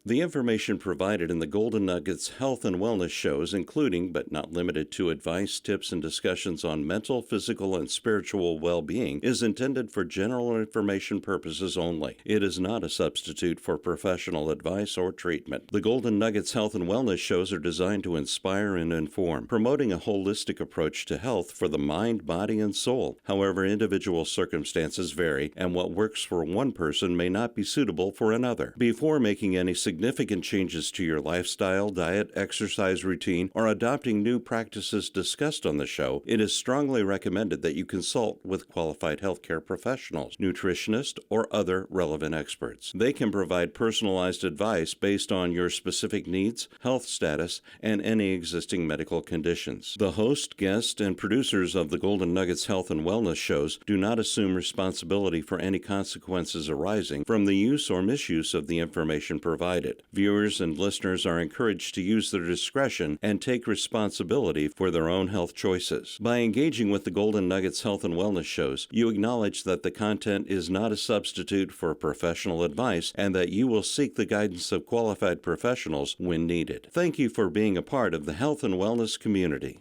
The information provided in the Golden Nuggets health and wellness shows, including but not limited to advice, tips, and discussions on mental, physical, and spiritual well-being, is intended for general information purposes only. It is not a substitute for professional advice or treatment. The Golden Nuggets health and wellness shows are designed to inspire and inform, promoting a holistic approach to health for the mind, body, and soul. However, individual circumstances vary, and what works for one person may not be suitable for another. Before making any significant changes to your lifestyle, diet, exercise routine, or adopting new practices discussed on the show, it is strongly recommended that you consult with qualified healthcare professionals, nutritionists, or other relevant experts. They can provide personalized advice based on your specific needs, health status, and any existing medical conditions. The host, guest, and producers of the Golden Nuggets health and wellness shows do not assume responsibility for any consequences arising from the use or misuse of the information provided. Viewers and listeners are encouraged to use their discretion and take responsibility for their own health choices. By engaging with the Golden Nuggets health and wellness shows, you acknowledge that the content is not a substitute for professional advice and that you will seek the guidance of qualified professionals when needed. Thank you for being a part of the health and wellness community.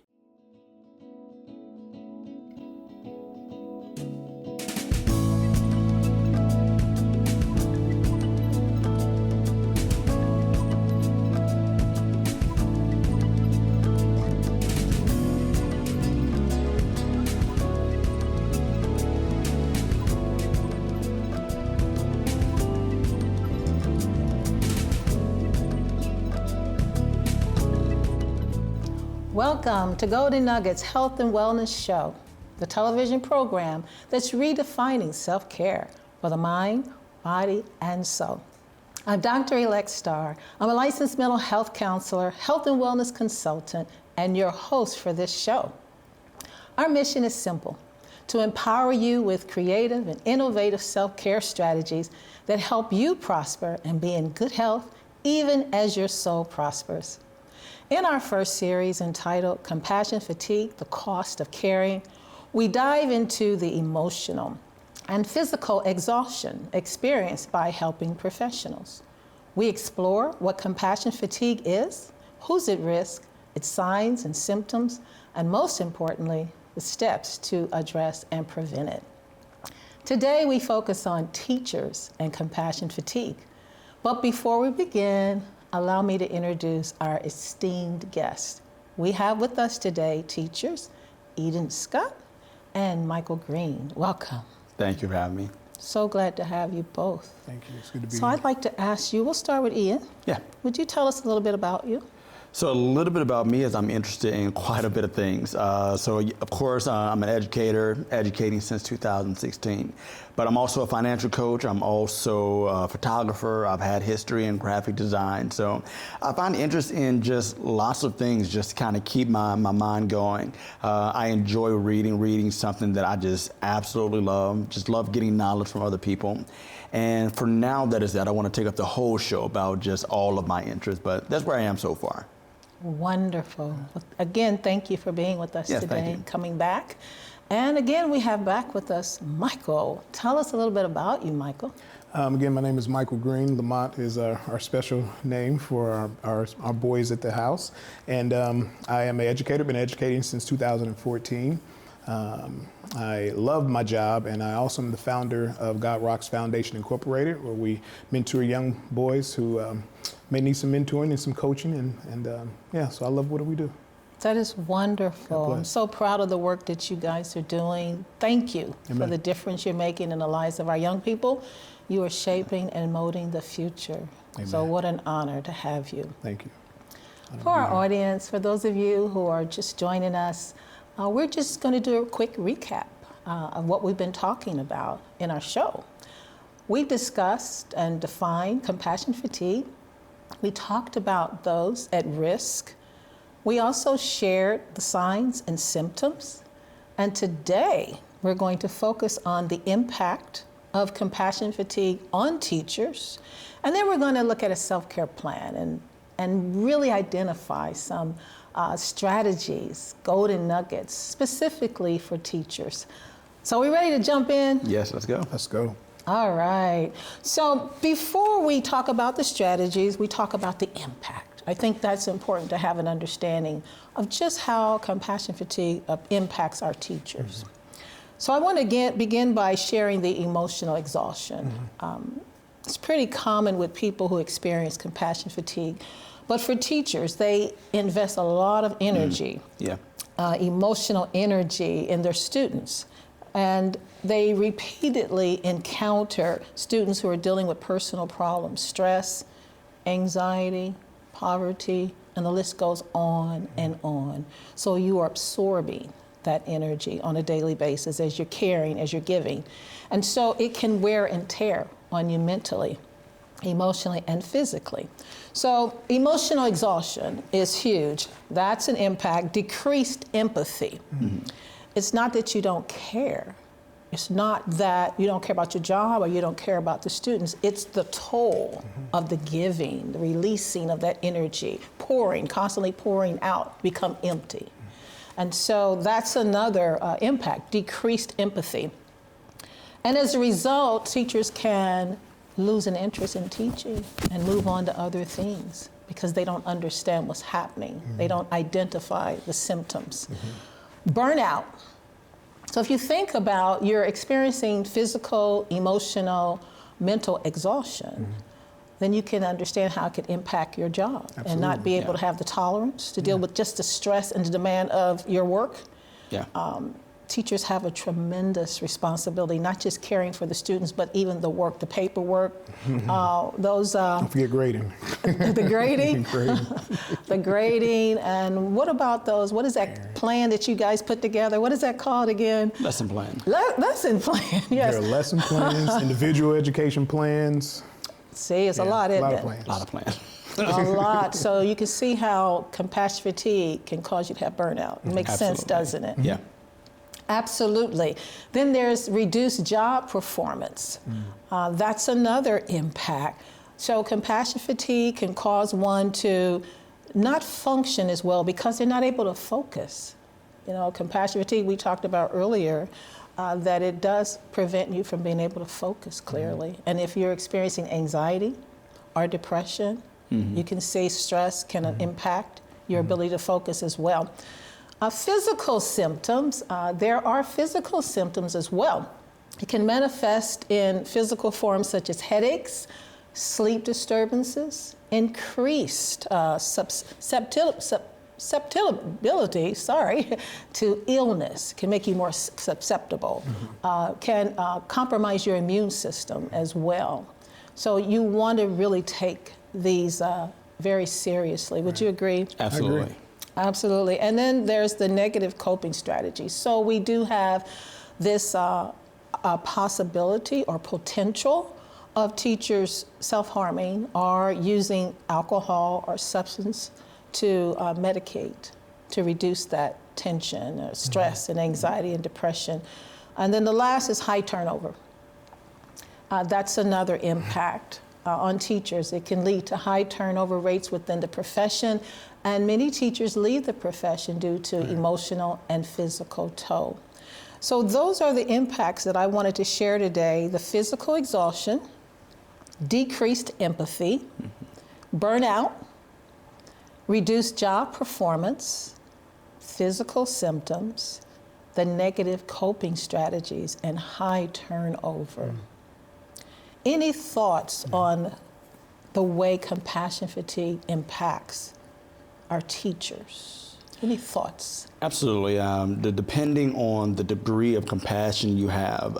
Welcome to Golden Nuggets Health and Wellness Show, the television program that's redefining self-care for the mind, body, and soul. I'm Dr. Starr. I'm a licensed mental health counselor, health and wellness consultant, and your host for this show. Our mission is simple: to empower you with creative and innovative self-care strategies that help you prosper and be in good health even as your soul prospers. In our first series entitled Compassion Fatigue, the Cost of Caring, we dive into the emotional and physical exhaustion experienced by helping professionals. We explore what compassion fatigue is, who's at risk, its signs and symptoms, and most importantly, the steps to address and prevent it. Today, we focus on teachers and compassion fatigue. But before we begin, allow me to introduce our esteemed guests. We have with us today teachers Eden Scott and Michael Greene. Welcome. Thank you for having me. So glad to have you both. Thank you. It's good to be So here. I'd like to ask you, we'll start with Ian. Yeah. Would you tell us a little bit about you? So a little bit about me is I'm interested in quite a bit of things. Of course, I'm an educator, educating since 2016. But I'm also a financial coach. I'm also a photographer. I've had history in graphic design. So I find interest in just lots of things just to kind of keep my mind going. I enjoy reading something that I just absolutely love. Just love getting knowledge from other people. And for now, that is that. I want to take up the whole show about just all of my interests, but that's where I am so far. Wonderful. Again, thank you for being with us Yes, today, thank you. coming back. And again, we have back with us Michael. Tell us a little bit about you, Michael. Again, my name is Michael Greene. Lamont is our special name for our boys at the house. And I am an educator, been educating since 2014. I love my job, and I also am the founder of God Rocks Foundation Incorporated, where we mentor young boys who may need some mentoring and some coaching, and so I love what we do. That is wonderful. I'm so proud of the work that you guys are doing. Thank you for the difference you're making in the lives of our young people. You are shaping and molding the future. Amen. So what an honor to have you. Thank you. For our audience, for those of you who are just joining us, we're just going to do a quick recap of what we've been talking about in our show. We discussed and defined compassion fatigue. We talked about those at risk. We also shared the signs and symptoms. And today, we're going to focus on the impact of compassion fatigue on teachers. And then we're going to look at a self-care plan and really identify some strategies, golden nuggets, specifically for teachers. So are we ready to jump in? Yes, let's go. Let's go. All right. So before we talk about the strategies, we talk about the impact. I think that's important to have an understanding of just how compassion fatigue impacts our teachers. So I want to begin by sharing the emotional exhaustion. It's pretty common with people who experience compassion fatigue, but for teachers, they invest a lot of energy, emotional energy in their students. And they repeatedly encounter students who are dealing with personal problems, stress, anxiety, poverty, and the list goes on and on. So you are absorbing that energy on a daily basis as you're caring, as you're giving. And so it can wear and tear on you mentally, emotionally, and physically. So emotional exhaustion is huge. That's an impact. Decreased empathy. It's not that you don't care. It's not that you don't care about your job or you don't care about the students. It's the toll of the giving, the releasing of that energy, pouring, constantly pouring out, become empty. And so that's another impact, decreased empathy. And as a result, teachers can lose an interest in teaching and move on to other things because they don't understand what's happening. They don't identify the symptoms. Burnout. So if you think about you're experiencing physical, emotional, mental exhaustion, then you can understand how it could impact your job and not be able to have the tolerance to deal with just the stress and the demand of your work. Teachers have a tremendous responsibility, not just caring for the students, but even the work, the paperwork, Don't forget grading. the grading, the grading, and what about those, what is that plan that you guys put together? What is that called again? Lesson plan. Lesson plan, yes. There are lesson plans, individual education plans. See, it's a lot, isn't it? A lot of plans. A lot. So you can see how compassion fatigue can cause you to have burnout. It makes sense, doesn't it? Yeah. Absolutely. Then there's reduced job performance. That's another impact. So compassion fatigue can cause one to not function as well because they're not able to focus. You know, compassion fatigue, we talked about earlier, that it does prevent you from being able to focus clearly. And if you're experiencing anxiety or depression, you can see stress can impact your ability to focus as well. Physical symptoms, there are physical symptoms as well. It can manifest in physical forms such as headaches, sleep disturbances, increased susceptibility, to illness, can make you more susceptible, can compromise your immune system as well. So you want to really take these very seriously. Would you agree? Absolutely. I agree. Absolutely. And then there's the negative coping strategies. So we do have this possibility or potential of teachers self-harming or using alcohol or substance to medicate, to reduce that tension, stress and anxiety and depression. And then the last is high turnover. That's another impact on teachers. It can lead to high turnover rates within the profession, and many teachers leave the profession due to emotional and physical toll. So those are the impacts that I wanted to share today: the physical exhaustion, decreased empathy, burnout, reduced job performance, physical symptoms, the negative coping strategies, and high turnover. Any thoughts on the way compassion fatigue impacts our teachers? Any thoughts? Absolutely. Depending on the degree of compassion you have,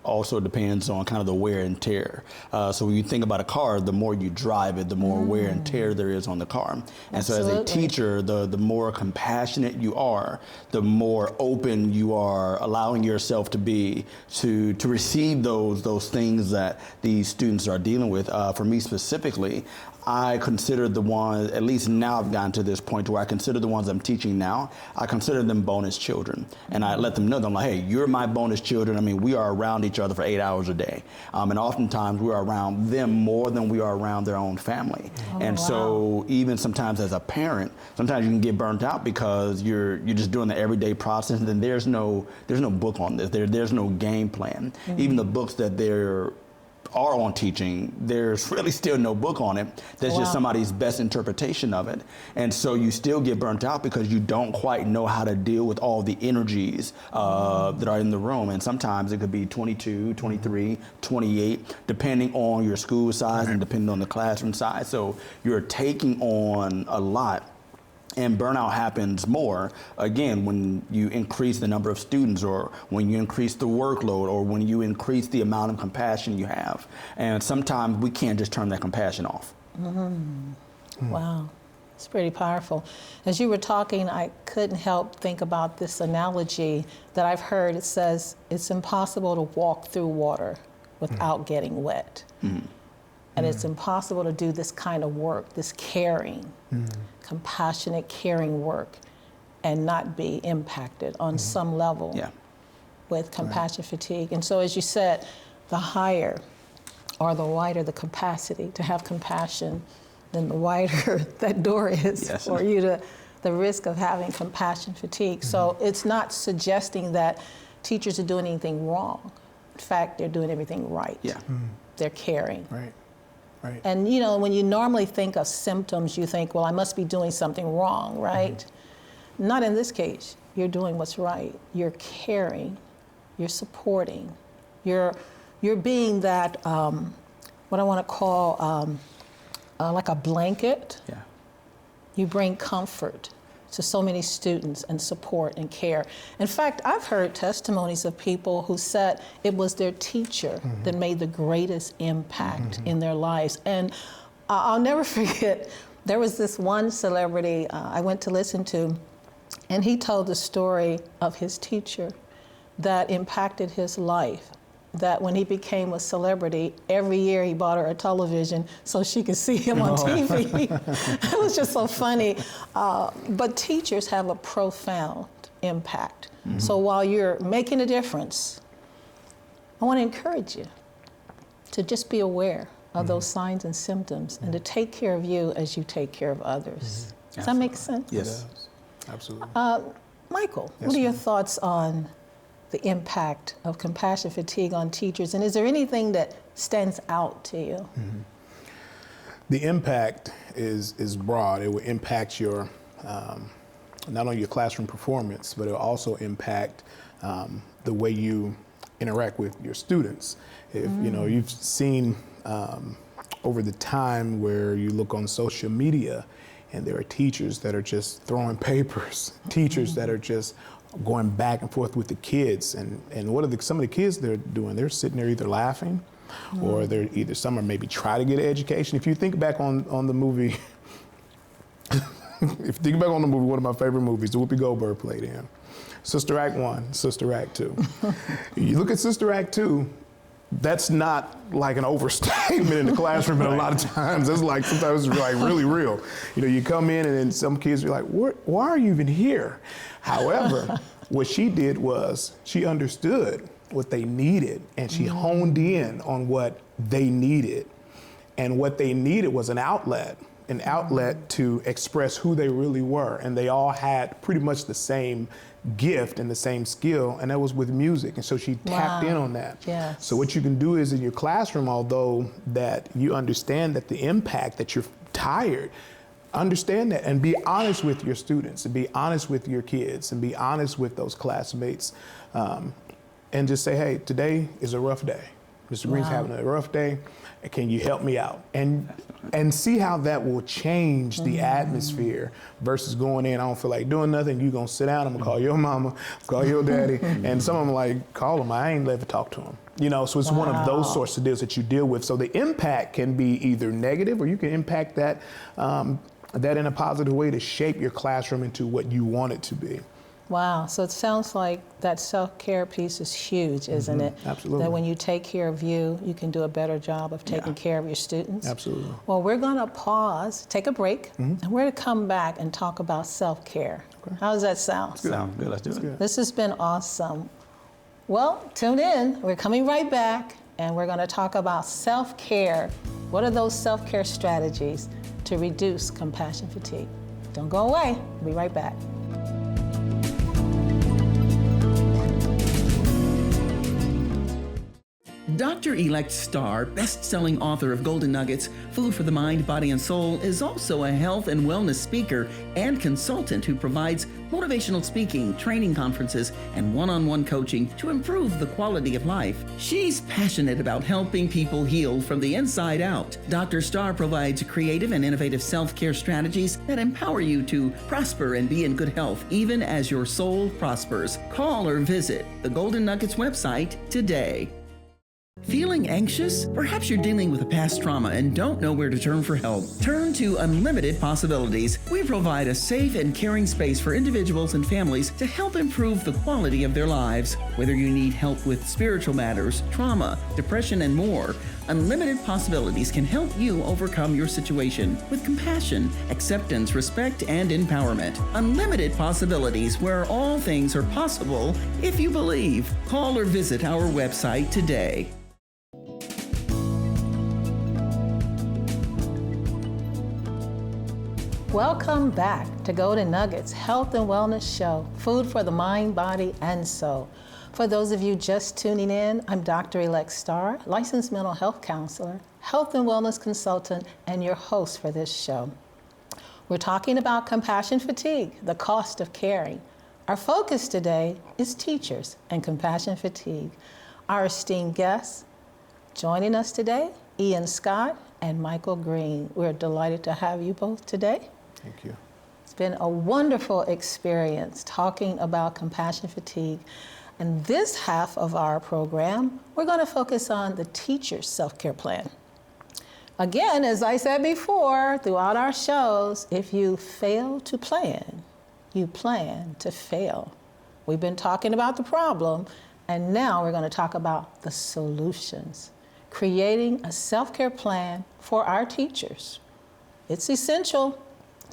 also depends on kind of the wear and tear. So when you think about a car, the more you drive it, the more wear and tear there is on the car. And so as a teacher, the more compassionate you are, the more open you are allowing yourself to be to receive those things that these students are dealing with. For me specifically, I consider the ones, at least now I've gotten to this point where I consider the ones I'm teaching now, I consider them bonus children. And I let them know that I'm like, hey, you're my bonus children. I mean, we are around each other for 8 hours a day. And oftentimes we are around them more than we are around their own family. And so even sometimes as a parent, sometimes you can get burnt out because you're just doing the everyday process, and then there's no book on this. There's no game plan. Even the books that there are on teaching, there's really still no book on it. That's just somebody's best interpretation of it. And so you still get burnt out because you don't quite know how to deal with all the energies that are in the room. And sometimes it could be 22, 23, 28, depending on your school size and depending on the classroom size. So you're taking on a lot. And burnout happens more, again, when you increase the number of students, or when you increase the workload, or when you increase the amount of compassion you have. And sometimes we can't just turn that compassion off. Wow, it's pretty powerful. As you were talking, I couldn't help think about this analogy that I've heard. It says, it's impossible to walk through water without getting wet. And it's impossible to do this kind of work, this caring, compassionate, caring work, and not be impacted on some level with compassion fatigue. And so, as you said, the higher or the wider the capacity to have compassion, then the wider that door is for you to, the risk of having compassion fatigue. So it's not suggesting that teachers are doing anything wrong. In fact, they're doing everything right. They're caring. Right. And you know, when you normally think of symptoms, you think, well, I must be doing something wrong, right? Not in this case. You're doing what's right. You're caring. You're supporting. You're being that, what I want to call like a blanket. You bring comfort to so many students, and support and care. In fact, I've heard testimonies of people who said it was their teacher that made the greatest impact in their lives. And I'll never forget, there was this one celebrity I went to listen to, and he told the story of his teacher that impacted his life. That when he became a celebrity, every year he bought her a television so she could see him on TV. It was just so funny. But teachers have a profound impact. So while you're making a difference, I want to encourage you to just be aware of those signs and symptoms, and to take care of you as you take care of others. Does that make sense? Yes. Absolutely. Michael, what are your thoughts on the impact of compassion fatigue on teachers, and is there anything that stands out to you? The impact is broad. It will impact your, not only your classroom performance, but it will also impact the way you interact with your students. If you know, you've seen over the time where you look on social media, and there are teachers that are just throwing papers, teachers that are just going back and forth with the kids, and what are some of the kids they're doing? They're sitting there either laughing, or they're either, some are maybe trying to get an education. If you think back on the movie, if you think back on the movie, one of my favorite movies, Whoopi Goldberg played in, Sister Act 1, Sister Act 2. You look at Sister Act 2, that's not like an overstatement in the classroom, and a lot of times it's like, sometimes it's like really real. You know, you come in and then some kids are like, why are you even here? However, what she did was she understood what they needed, and she honed in on what they needed. And what they needed was an outlet to express who they really were. And they all had pretty much the same gift and the same skill, and that was with music. And so she tapped in on that. Yes. So what you can do is in your classroom, although that you understand that the impact that you're tired, understand that and be honest with your students, and be honest with your kids, and be honest with those classmates, and just say, hey, today is a rough day. Mr. Greene's having a rough day. Can you help me out? And see how that will change the atmosphere versus going in, I don't feel like doing nothing, you gonna sit down, I'm gonna call your mama, call your daddy, and some of them like, call them, I ain't ever talk to them. You know, so it's one of those sorts of deals that you deal with. So the impact can be either negative, or you can impact that, that in a positive way to shape your classroom into what you want it to be. Wow, so it sounds like that self-care piece is huge, isn't it? Absolutely. That when you take care of you, you can do a better job of taking care of your students. Absolutely. Well, we're going to pause, take a break, and we're going to come back and talk about self-care. Okay. How does that sound? Sounds good. Let's do it. Good. This has been awesome. Well, tune in. We're coming right back, and we're going to talk about self-care. What are those self-care strategies to reduce compassion fatigue? Don't go away. We'll be right back. Dr. Starr, best-selling author of Golden Nuggets, Food for the Mind, Body, and Soul, is also a health and wellness speaker and consultant who provides motivational speaking, training conferences, and one-on-one coaching to improve the quality of life. She's passionate about helping people heal from the inside out. Dr. Starr provides creative and innovative self-care strategies that empower you to prosper and be in good health, even as your soul prospers. Call or visit the Golden Nuggets website today. Feeling anxious? Perhaps you're dealing with a past trauma and don't know where to turn for help. Turn to Unlimited Possibilities. We provide a safe and caring space for individuals and families to help improve the quality of their lives. Whether you need help with spiritual matters, trauma, depression, and more, Unlimited Possibilities can help you overcome your situation with compassion, acceptance, respect, and empowerment. Unlimited Possibilities, where all things are possible if you believe. Call or visit our website today. Welcome back to Golden Nuggets Health and Wellness Show, food for the mind, body, and soul. For those of you just tuning in, I'm Dr. Starr, licensed mental health counselor, health and wellness consultant, and your host for this show. We're talking about compassion fatigue, the cost of caring. Our focus today is teachers and compassion fatigue. Our esteemed guests joining us today, Ian Scott and Michael Greene. We're delighted to have you both today. Thank you. It's been a wonderful experience talking about compassion fatigue. And this half of our program, we're going to focus on the teacher's self-care plan. Again, as I said before, throughout our shows, if you fail to plan, you plan to fail. We've been talking about the problem, and now we're going to talk about the solutions. Creating a self-care plan for our teachers. It's essential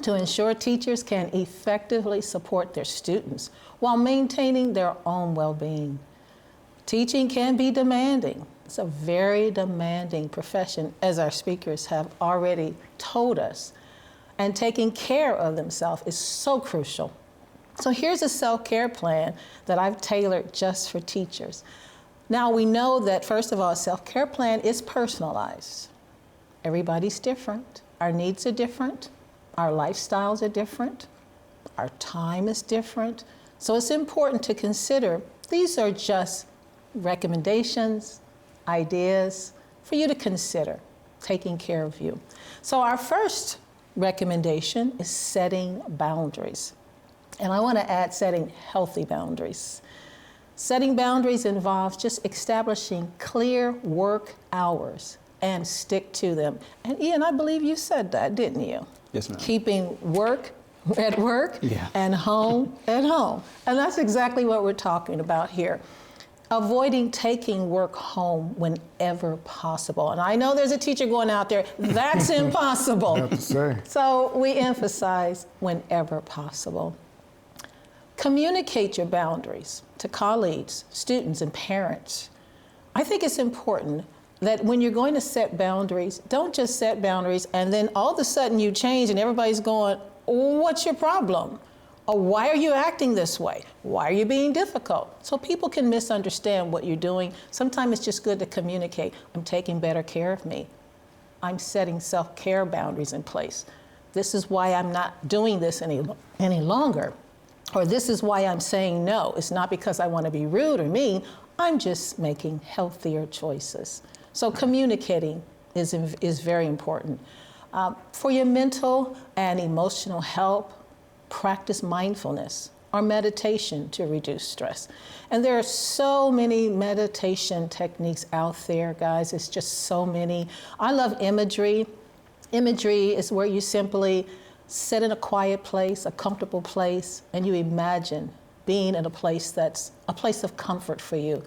to ensure teachers can effectively support their students while maintaining their own well-being. Teaching can be demanding. It's a very demanding profession, as our speakers have already told us. And taking care of themselves is so crucial. So here's a self-care plan that I've tailored just for teachers. Now we know that, first of all, a self-care plan is personalized. Everybody's different. Our needs are different. Our lifestyles are different. Our time is different. So it's important to consider these are just recommendations, ideas for you to consider taking care of you. So our first recommendation is setting boundaries. And I want to add setting healthy boundaries. Setting boundaries involves just establishing clear work hours and stick to them. And Ian, I believe you said that, didn't you? Yes, ma'am. Keeping work at work and home at home. And that's exactly what we're talking about here. Avoiding taking work home whenever possible. And I know there's a teacher going out there, that's impossible. I have to say. So we emphasize whenever possible. Communicate your boundaries to colleagues, students, and parents. I think it's important that when you're going to set boundaries, don't just set boundaries and then all of a sudden you change and everybody's going, what's your problem? Or why are you acting this way? Why are you being difficult? So people can misunderstand what you're doing. Sometimes it's just good to communicate. I'm taking better care of me. I'm setting self-care boundaries in place. This is why I'm not doing this any longer. Or this is why I'm saying no. It's not because I want to be rude or mean. I'm just making healthier choices. So communicating is very important. For your mental and emotional health, practice mindfulness or meditation to reduce stress. And there are so many meditation techniques out there, guys. It's just so many. I love imagery. Imagery is where you simply sit in a quiet place, a comfortable place, and you imagine being in a place that's a place of comfort for you,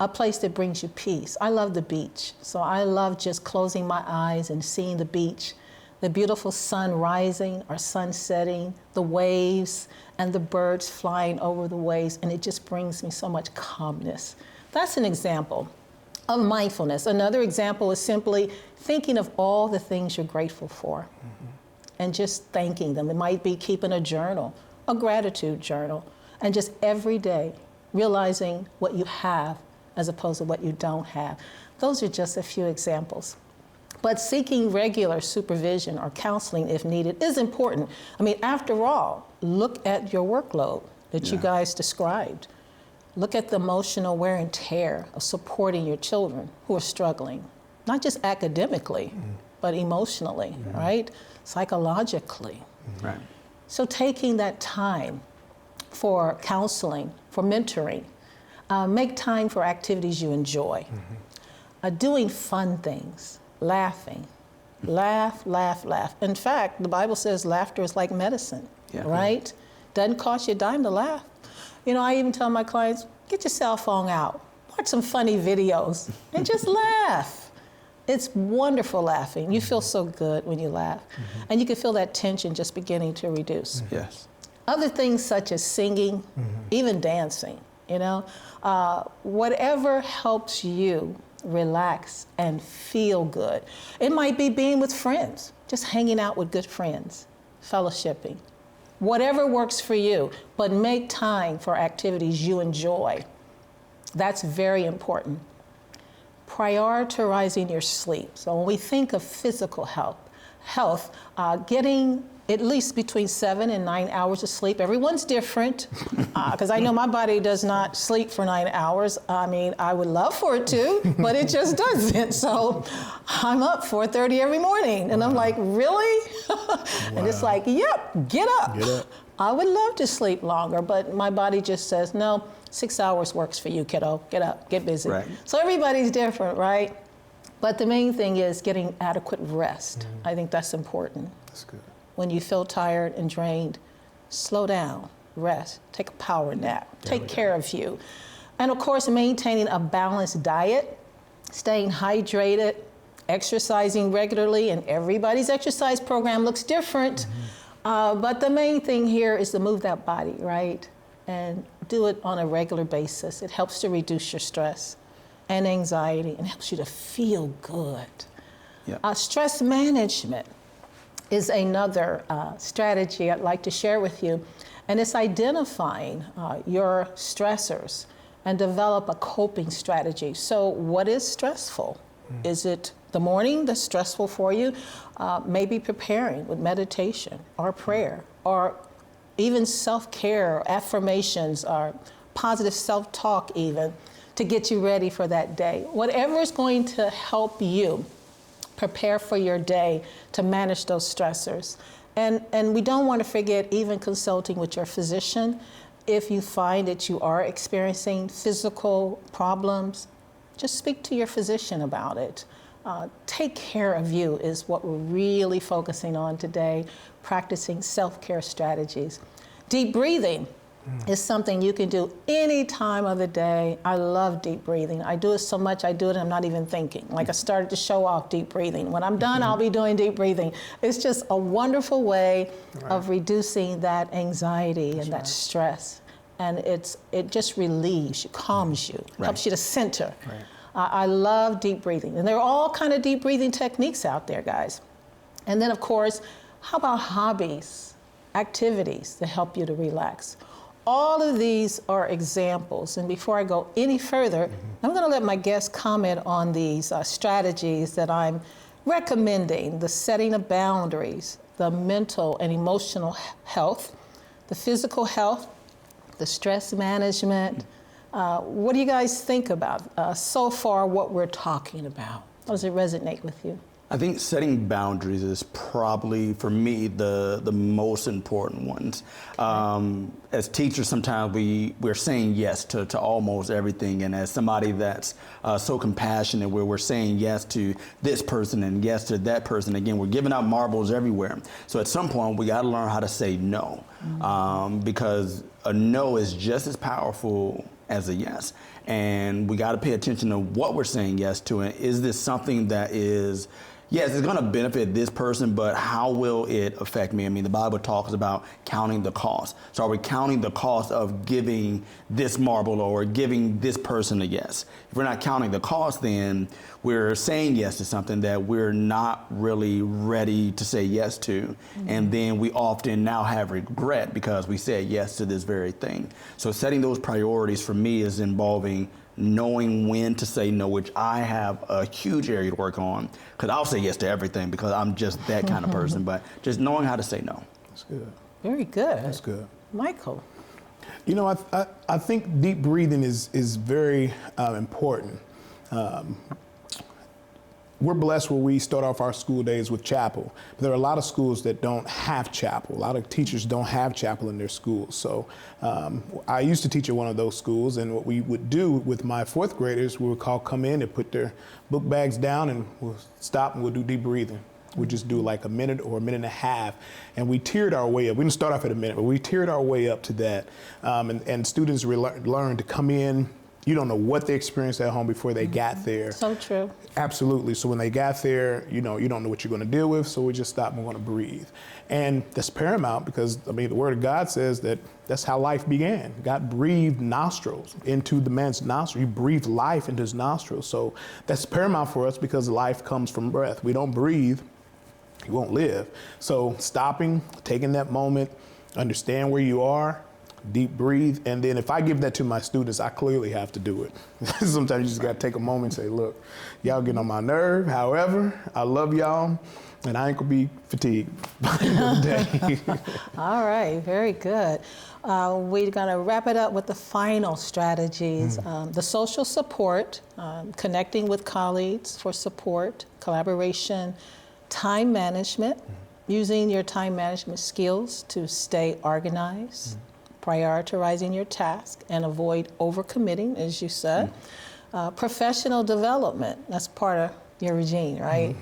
a place that brings you peace. I love the beach, so I love just closing my eyes and seeing the beach, the beautiful sun rising or sun setting, the waves and the birds flying over the waves, and it just brings me so much calmness. That's an example of mindfulness. Another example is simply thinking of all the things you're grateful for and just thanking them. It might be keeping a journal, a gratitude journal, and just every day realizing what you have as opposed to what you don't have. Those are just a few examples. But seeking regular supervision or counseling if needed is important. I mean, after all, look at your workload that you guys described. Look at the emotional wear and tear of supporting your children who are struggling, not just academically, but emotionally, right? Psychologically. Right. So taking that time for counseling, for mentoring, make time for activities you enjoy, doing fun things, laughing, laugh, laugh, laugh. In fact, the Bible says laughter is like medicine, right? Doesn't cost you a dime to laugh. You know, I even tell my clients, get your cell phone out, watch some funny videos, and just laugh. It's wonderful laughing. You feel so good when you laugh. And you can feel that tension just beginning to reduce. Yes. Other things such as singing, even dancing, you know, whatever helps you relax and feel good. It might be being with friends, just hanging out with good friends, fellowshipping. Whatever works for you, but make time for activities you enjoy. That's very important. Prioritizing your sleep. So when we think of physical health, getting at least between 7 and 9 hours of sleep. Everyone's different, because I know my body does not sleep for 9 hours. I mean, I would love for it to, but it just doesn't. So I'm up 4:30 every morning, and I'm like, really? And it's like, yep, get up. Get up. I would love to sleep longer, but my body just says, no, 6 hours works for you, kiddo. Get up, get busy. Right. So everybody's different, right? But the main thing is getting adequate rest. I think that's important. That's good. When you feel tired and drained, slow down, rest, take a power nap, take care of you. And of course, maintaining a balanced diet, staying hydrated, exercising regularly, and everybody's exercise program looks different. But the main thing here is to move that body, right? And do it on a regular basis. It helps to reduce your stress and anxiety and helps you to feel good. Yep. Stress management is another strategy I'd like to share with you. And it's identifying your stressors and develop a coping strategy. So what is stressful? Is it the morning that's stressful for you? Maybe preparing with meditation or prayer or even self-care, or affirmations or positive self-talk even to get you ready for that day. Whatever is going to help you prepare for your day to manage those stressors. And we don't want to forget even consulting with your physician. If you find that you are experiencing physical problems, just speak to your physician about it. Take care of you is what we're really focusing on today, practicing self-care strategies. Deep breathing is something you can do any time of the day. I love deep breathing. I do it so much, I do it and I'm not even thinking. Like I started to show off deep breathing. When I'm done, I'll be doing deep breathing. It's just a wonderful way of reducing that anxiety and that stress. And it just relieves you, calms you, helps you to center. I love deep breathing. And there are all kind of deep breathing techniques out there, guys. And then of course, how about hobbies, activities that help you to relax? All of these are examples, and before I go any further, I'm going to let my guests comment on these strategies that I'm recommending: the setting of boundaries, the mental and emotional health, the physical health, the stress management. What do you guys think about so far what we're talking about? How does it resonate with you? I think setting boundaries is probably, for me, the most important ones. As teachers, sometimes we're saying yes to almost everything, and as somebody that's so compassionate, where we're saying yes to this person and yes to that person, again, we're giving out marbles everywhere. So at some point, we got to learn how to say no, because a no is just as powerful as a yes. And we got to pay attention to what we're saying yes to, and is this something that is, yes, it's going to benefit this person, but how will it affect me? I mean, the Bible talks about counting the cost. So are we counting the cost of giving this marble or giving this person a yes? If we're not counting the cost, then we're saying yes to something that we're not really ready to say yes to. And then we often now have regret because we said yes to this very thing. So setting those priorities for me is involving knowing when to say no, which I have a huge area to work on, because I'll say yes to everything because I'm just that kind of person, but just knowing how to say no. That's good. Very good. That's good. Michael. You know, I think deep breathing is very important. We're blessed where we start off our school days with chapel. But there are a lot of schools that don't have chapel. A lot of teachers don't have chapel in their schools. So I used to teach at one of those schools, and what we would do with my fourth graders, we would come in and put their book bags down, and we'll stop and we'll do deep breathing. We just do like a minute or a minute and a half, and we tiered our way up. We didn't start off at a minute, but we tiered our way up to that. And students learn to come in. You don't know what they experienced at home before they got there. So true. Absolutely. So when they got there, you don't know what you're going to deal with. So we just stop and we're going to breathe. And that's paramount because, I mean, the Word of God says that that's how life began. God breathed nostrils into the man's nostril. He breathed life into his nostrils. So that's paramount for us because life comes from breath. We don't breathe, you won't live. So stopping, taking that moment, understand where you are, deep breathe, and then if I give that to my students, I clearly have to do it. Sometimes you just got to take a moment and say, look, y'all getting on my nerve. However, I love y'all, and I ain't going to be fatigued by the end of the day. All right, very good. We're going to wrap it up with the final strategies. The social support, connecting with colleagues for support, collaboration, time management, using your time management skills to stay organized, prioritizing your task and avoid overcommitting, as you said. Professional development, that's part of your regime, right?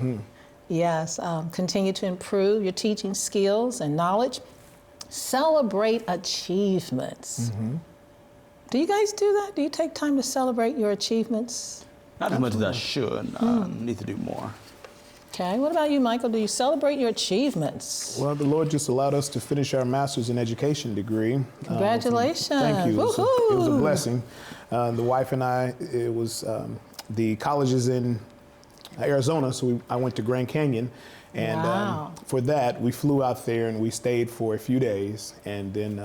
Yes, continue to improve your teaching skills and knowledge. Celebrate achievements. Do you guys do that? Do you take time to celebrate your achievements? Not as much as I should. Need to do more. Okay, what about you, Michael? Do you celebrate your achievements? Well, the Lord just allowed us to finish our master's in education degree. Congratulations. Thank you. It was a Woohoo. blessing. The wife and I, it was the colleges in Arizona, so I went to Grand Canyon. And Wow. For that, we flew out there and we stayed for a few days. And then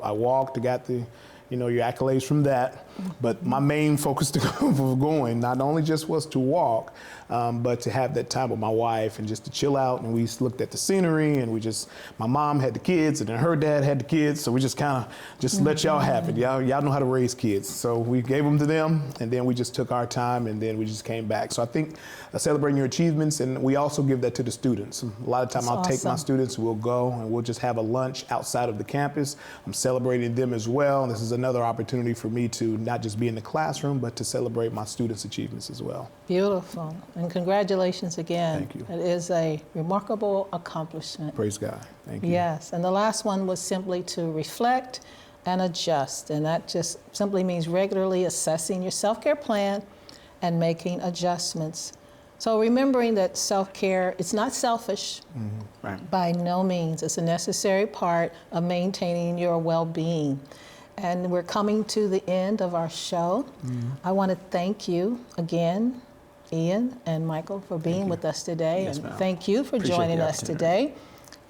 I walked, got the, your accolades from that. But my main focus to go going not only just was to walk, but to have that time with my wife and just to chill out. And we looked at the scenery, and my mom had the kids, and then her dad had the kids. So we just kind of let y'all have it. Y'all know how to raise kids. So we gave them to them, and then we just took our time, and then we just came back. So I think celebrating your achievements, and we also give that to the students. A lot of time I'll take my students, we'll go, and we'll just have a lunch outside of the campus. I'm celebrating them as well. And this is another opportunity for me to not just be in the classroom, but to celebrate my students' achievements as well. Beautiful. And congratulations again. Thank you. It is a remarkable accomplishment. Praise God. Thank you. Yes. And the last one was simply to reflect and adjust. And that just simply means regularly assessing your self-care plan and making adjustments. So remembering that self-care, it's not selfish. Right. By no means. It's a necessary part of maintaining your well-being. And we're coming to the end of our show. I want to thank you again, Ian and Michael, for being with us today. Yes, and ma'am. thank you for Appreciate joining the us opportunity. today.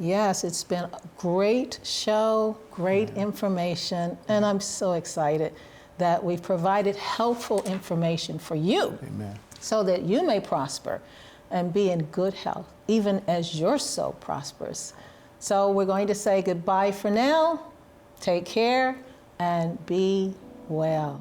Yes, it's been a great show, great information, and I'm so excited that we've provided helpful information for you. Amen. So that you may prosper and be in good health, even as your soul prospers. So we're going to say goodbye for now. Take care and be well.